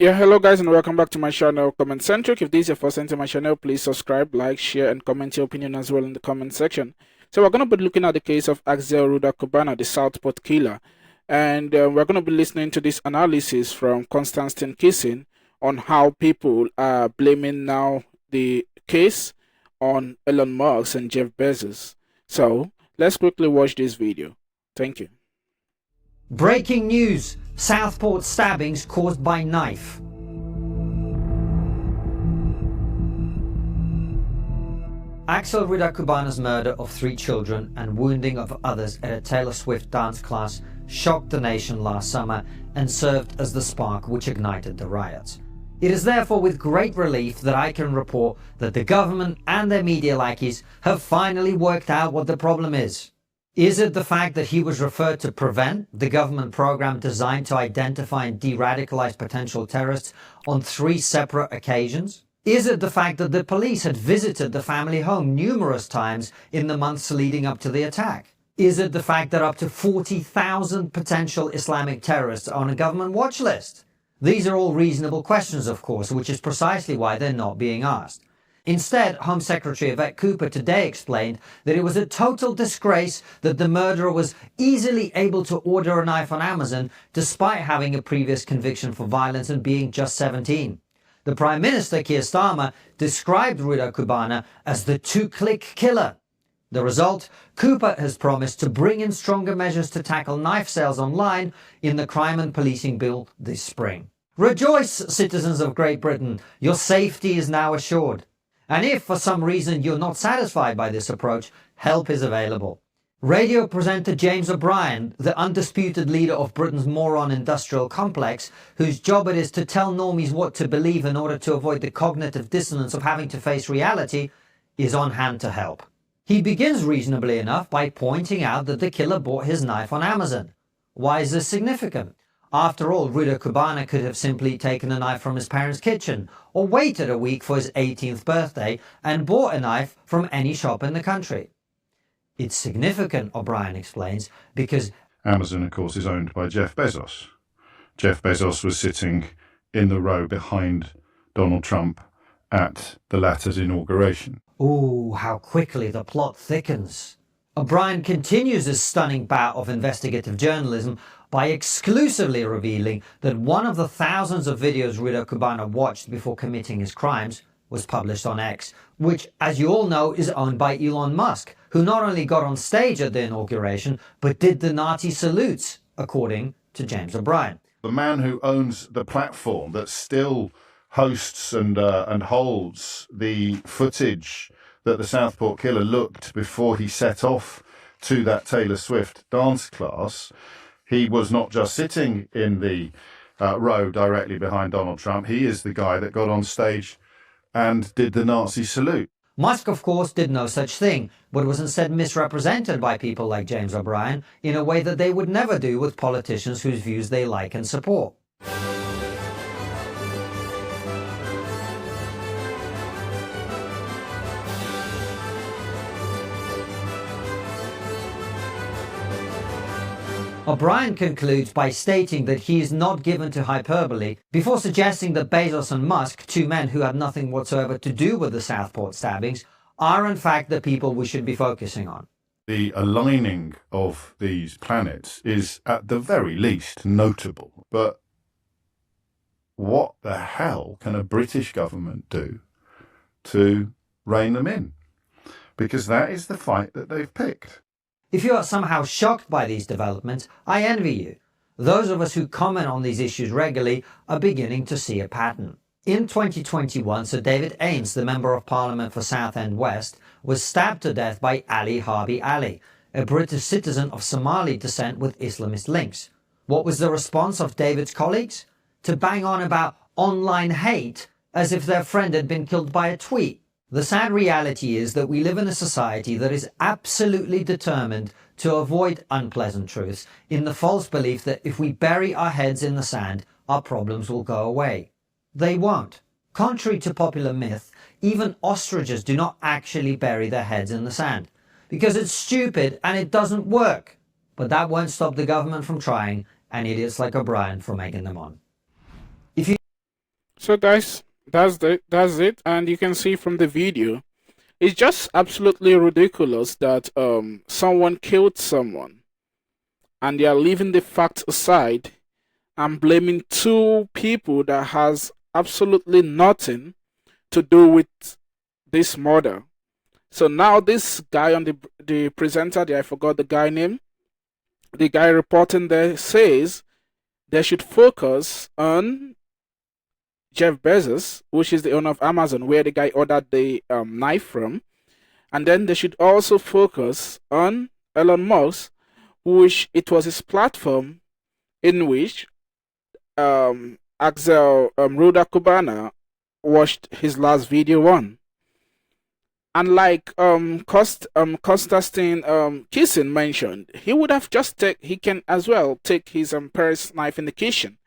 Yeah, hello guys and welcome back to my channel, Comment Centric. If this is your first time to my channel, please subscribe, like, share and comment your opinion as well in the comment section. So we're going to be looking at the case of Axel Ruda, the Southport killer. And we're going to be listening to this analysis from Konstantin Kisin on how people are blaming now the case on Elon Musk and Jeff Bezos. So let's quickly watch this video. Thank you. Breaking news. Southport stabbings caused by knife. Axel Ruda murder of 3 children and wounding of others at a Taylor Swift dance class shocked the nation last summer and served as the spark which ignited the riots. It is therefore with great relief that I can report that the government and their media lackeys have finally worked out what the problem is. Is it the fact that he was referred to PREVENT, the government program designed to identify and de-radicalize potential terrorists on 3 separate occasions? Is it the fact that the police had visited the family home numerous times in the months leading up to the attack? Is it the fact that up to 40,000 potential Islamic terrorists are on a government watch list? These are all reasonable questions, of course, which is precisely why they're not being asked. Instead, Home Secretary Yvette Cooper today explained that it was a total disgrace that the murderer was easily able to order a knife on Amazon despite having a previous conviction for violence and being just 17. The Prime Minister, Keir Starmer, described Ruda as the 2-click killer. The result? Cooper has promised to bring in stronger measures to tackle knife sales online in the Crime and Policing Bill this spring. Rejoice, citizens of Great Britain! Your safety is now assured. And if for some reason you're not satisfied by this approach, help is available. Radio presenter James O'Brien, the undisputed leader of Britain's moron industrial complex, whose job it is to tell normies what to believe in order to avoid the cognitive dissonance of having to face reality, is on hand to help. He begins reasonably enough by pointing out that the killer bought his knife on Amazon. Why is this significant? After all, Ruda could have simply taken a knife from his parents' kitchen, or waited a week for his 18th birthday and bought a knife from any shop in the country. It's significant, O'Brien explains, because Amazon, of course, is owned by Jeff Bezos. Jeff Bezos was sitting in the row behind Donald Trump at the latter's inauguration. Ooh, how quickly the plot thickens. O'Brien continues his stunning bout of investigative journalism by exclusively revealing that one of the thousands of videos Ruda watched before committing his crimes was published on X, which, as you all know, is owned by Elon Musk, who not only got on stage at the inauguration, but did the Nazi salutes, according to James O'Brien. The man who owns the platform that still hosts and holds the footage that the Southport killer looked before he set off to that Taylor Swift dance class. He was not just sitting in the row directly behind Donald Trump. He is the guy that got on stage and did the Nazi salute. Musk, of course, did no such thing, but was instead misrepresented by people like James O'Brien in a way that they would never do with politicians whose views they like and support. O'Brien concludes by stating that he is not given to hyperbole, before suggesting that Bezos and Musk, 2 men who had nothing whatsoever to do with the Southport stabbings, are in fact the people we should be focusing on. The aligning of these planets is at the very least notable, but what the hell can a British government do to rein them in? Because that is the fight that they've picked. If you are somehow shocked by these developments, I envy you. Those of us who comment on these issues regularly are beginning to see a pattern. In 2021, Sir David Amess, the Member of Parliament for Southend West, was stabbed to death by Ali Harbi Ali, a British citizen of Somali descent with Islamist links. What was the response of David's colleagues? To bang on about online hate as if their friend had been killed by a tweet. The sad reality is that we live in a society that is absolutely determined to avoid unpleasant truths in the false belief that if we bury our heads in the sand, our problems will go away. They won't. Contrary to popular myth, even ostriches do not actually bury their heads in the sand, because it's stupid and it doesn't work. But that won't stop the government from trying and idiots like O'Brien from egging them on. If you So guys, that's it, and you can see from the video, it's just absolutely ridiculous that someone killed someone, and they are leaving the fact aside and blaming two people that has absolutely nothing to do with this murder. So now this guy on the presenter there, I forgot the guy name. The guy reporting there says they should focus on Jeff Bezos, which is the owner of Amazon, where the guy ordered the knife from, and then they should also focus on Elon Musk, which it was his platform in which Axel Ruda Cubana watched his last video on. And like Konstantin Kisin mentioned, he would have he can as well take his parents' knife in the kitchen.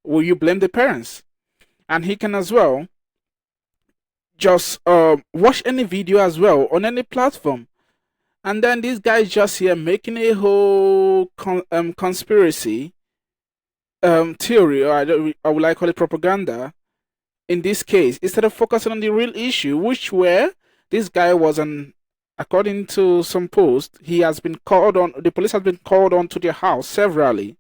Will you blame the parents? And he can as well just watch any video as well on any platform. And then this guy is just here making a whole conspiracy theory, or I would like to call it propaganda, in this case, instead of focusing on the real issue, which were this guy was according to some post, he has been called on, the police has been called on to their house severally,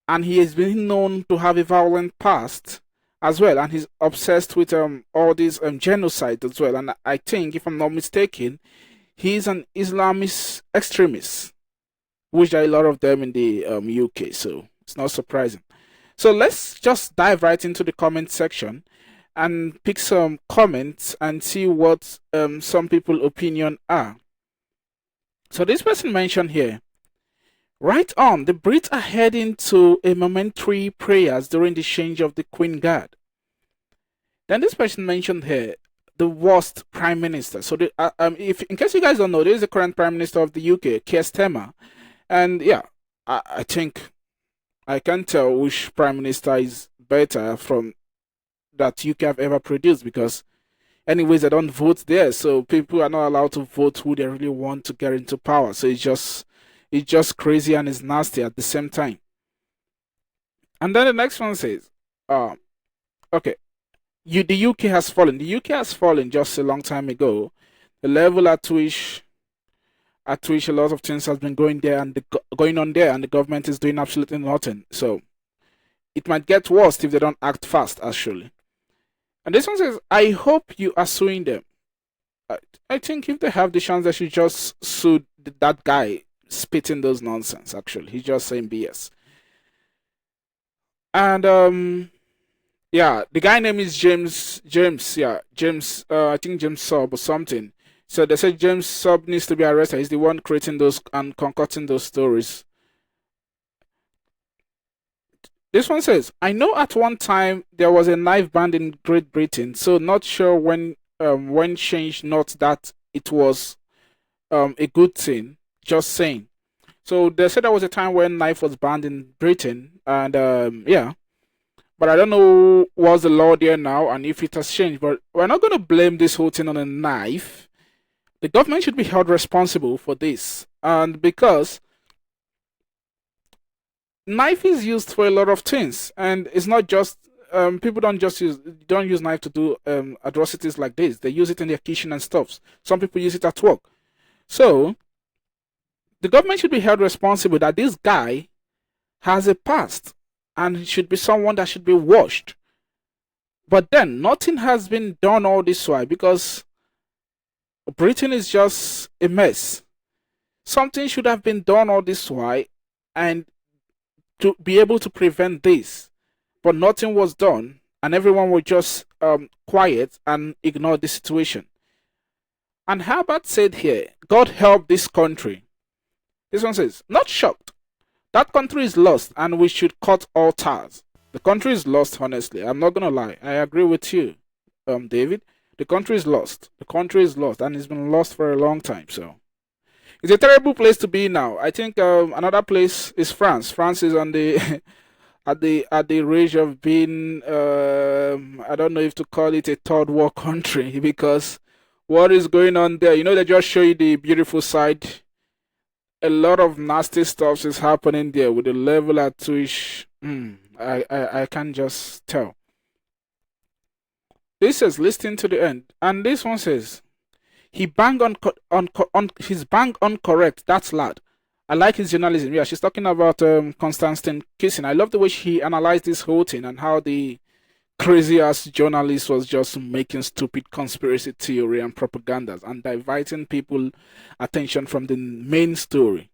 and he has been known to have a violent past as well, and he's obsessed with all these genocide as well. And I think, if I'm not mistaken, he's an Islamist extremist, which there are a lot of them in the UK, so it's not surprising. So let's just dive right into the comment section and pick some comments and see what some people's opinion are. So this person mentioned here, right on, the Brits are heading to a momentary prayers during the change of the Queen Guard. Then this person mentioned here, the worst prime minister. So if in case you guys don't know, this is the current prime minister of the UK, Keir Starmer. And yeah, I think I can tell which prime minister is better from that UK have ever produced, because anyways, they don't vote there, so people are not allowed to vote who they really want to get into power. So it's just crazy and it's nasty at the same time. And then the next one says, okay, the UK has fallen. The UK has fallen just a long time ago. The level at which a lot of things has been going on there, and the government is doing absolutely nothing. So it might get worse if they don't act fast, actually. And this one says, I hope you are suing them. I think if they have the chance, they should just sue that guy spitting those nonsense, actually. He's just saying BS. And yeah, the guy name is James, I think James Sub or something. So they said James Sub needs to be arrested. He's the one creating those and concocting those stories. This one says, I know at one time there was a knife ban in Great Britain, so not sure when changed, not that it was a good thing, just saying. So they said there was a time when knife was banned in Britain, and yeah. But I don't know what's the law there now and if it has changed. But we're not going to blame this whole thing on a knife. The government should be held responsible for this. And because knife is used for a lot of things, and it's not just people don't use knife to do atrocities like this. They use it in their kitchen and stuff. Some people use it at work. So the government should be held responsible that this guy has a past and should be someone that should be watched. But then nothing has been done all this while, because Britain is just a mess. Something should have been done all this while, and to be able to prevent this, but nothing was done, and everyone was just quiet and ignored the situation. And Herbert said here, God help this country. This one says, not shocked. That country is lost, and we should cut all ties. The country is lost, honestly. I'm not gonna lie. I agree with you, David. The country is lost. The country is lost, and it's been lost for a long time. So it's a terrible place to be now. I think another place is France. France is on the at the range of being I don't know if to call it a third world country, because what is going on there? You know, they just show you the beautiful side. A lot of nasty stuff is happening there with the level at which I can't just tell. This says, listen to the end. And this one says, he bang on he's bang on correct. That's lad. I like his journalism. Yeah, she's talking about Constantine kissing. I love the way she analyzed this whole thing and how the crazy ass journalist was just making stupid conspiracy theory and propagandas and diverting people attention from the main story.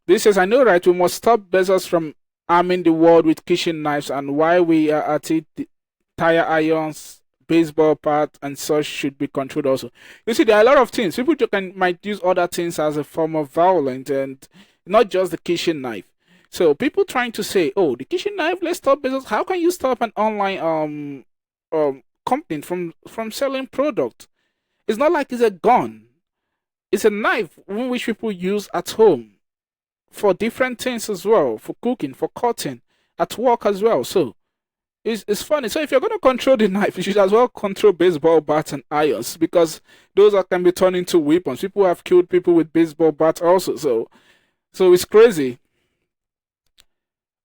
This says, I know, right? We must stop Bezos from arming the world with kitchen knives, and while we are at it, the tire irons, baseball bat, and such should be controlled also. You see, there are a lot of things. People might use other things as a form of violence, and not just the kitchen knife. So people trying to say, oh, the kitchen knife, let's stop Bezos. How can you stop an online company from selling product? It's not like it's a gun. It's a knife which people use at home for different things as well, for cooking, for cutting, at work as well. So it's funny. So if you're going to control the knife, you should as well control baseball bats and irons, because those can be turned into weapons. People have killed people with baseball bats also. So it's crazy.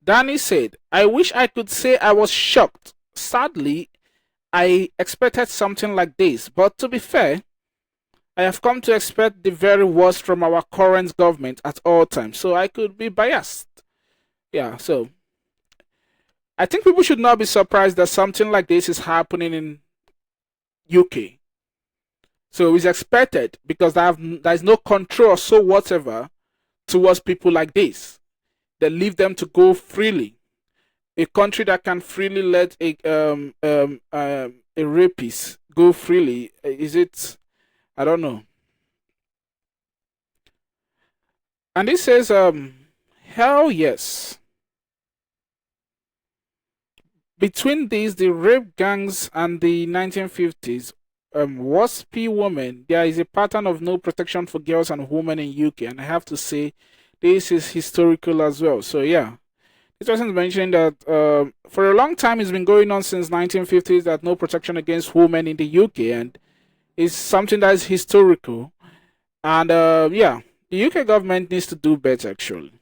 Danny said, I wish I could say I was shocked. Sadly, I expected something like this, but to be fair, I have come to expect the very worst from our current government at all times, so I could be biased. Yeah, so I think people should not be surprised that something like this is happening in UK. So it's expected, because there is no control or so whatever towards people like this. They leave them to go freely. A country that can freely let a rapist go freely, is it? I don't know. And it says, hell yes. Between these, the rape gangs and the 1950s, waspy women, there is a pattern of no protection for girls and women in UK. And I have to say, this is historical as well. So yeah, this person is mentioning that for a long time it's been going on since 1950s that no protection against women in the UK, and it's something that is historical. And yeah, the UK government needs to do better actually.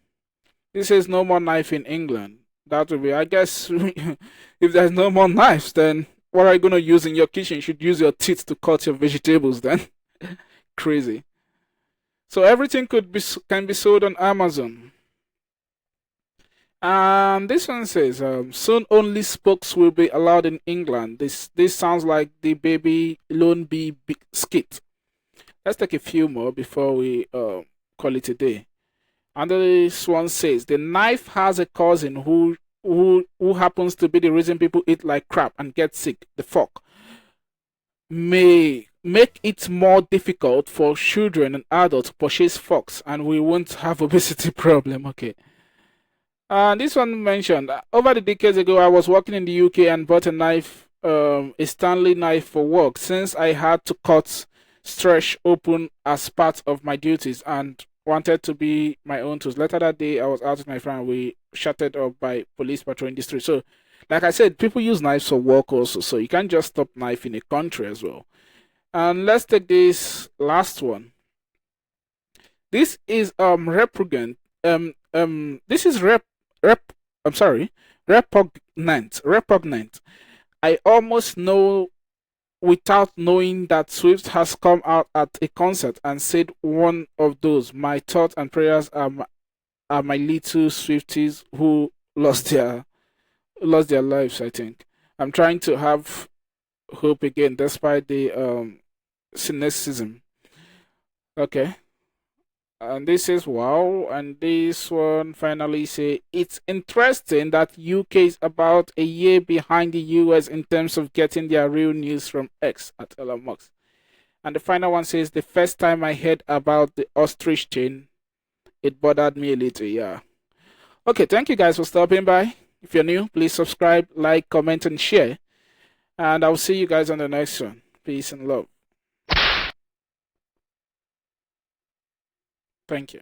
This says no more knife in England. That will be, I guess, if there's no more knives, then what are you gonna use in your kitchen? You should use your teeth to cut your vegetables then. Crazy. So everything can be sold on Amazon. And this one says, soon only spokes will be allowed in England. This sounds like the baby Elon skit. Let's take a few more before we call it a day. And this one says, the knife has a cousin who happens to be the reason people eat like crap and get sick. The fork may make it more difficult for children and adults to purchase forks, and we won't have obesity problem. Okay. This one mentioned, over the decades ago, I was working in the UK and bought a knife, a Stanley knife for work, since I had to cut stretch open as part of my duties and wanted to be my own tools. Later that day, I was out with my friend and we shutted up by police patrolling the street. So, like I said, people use knives for work also, so you can't just stop knife in a country as well. And let's take this last one. This is repugnant. This is repugnant. I almost know without knowing that Swift has come out at a concert and said one of those. My thoughts and prayers are my little Swifties who lost their lives. I think I'm trying to have hope again despite the cynicism. Okay. And this is wow. And this one finally say, it's interesting that UK is about a year behind the US in terms of getting their real news from X at Elon Musk. And the final one says, the first time I heard about the ostrich chain, it bothered me a little. Yeah. Okay, thank you guys for stopping by. If you're new, please subscribe, like, comment, and share. And I'll see you guys on the next one. Peace and love. Thank you.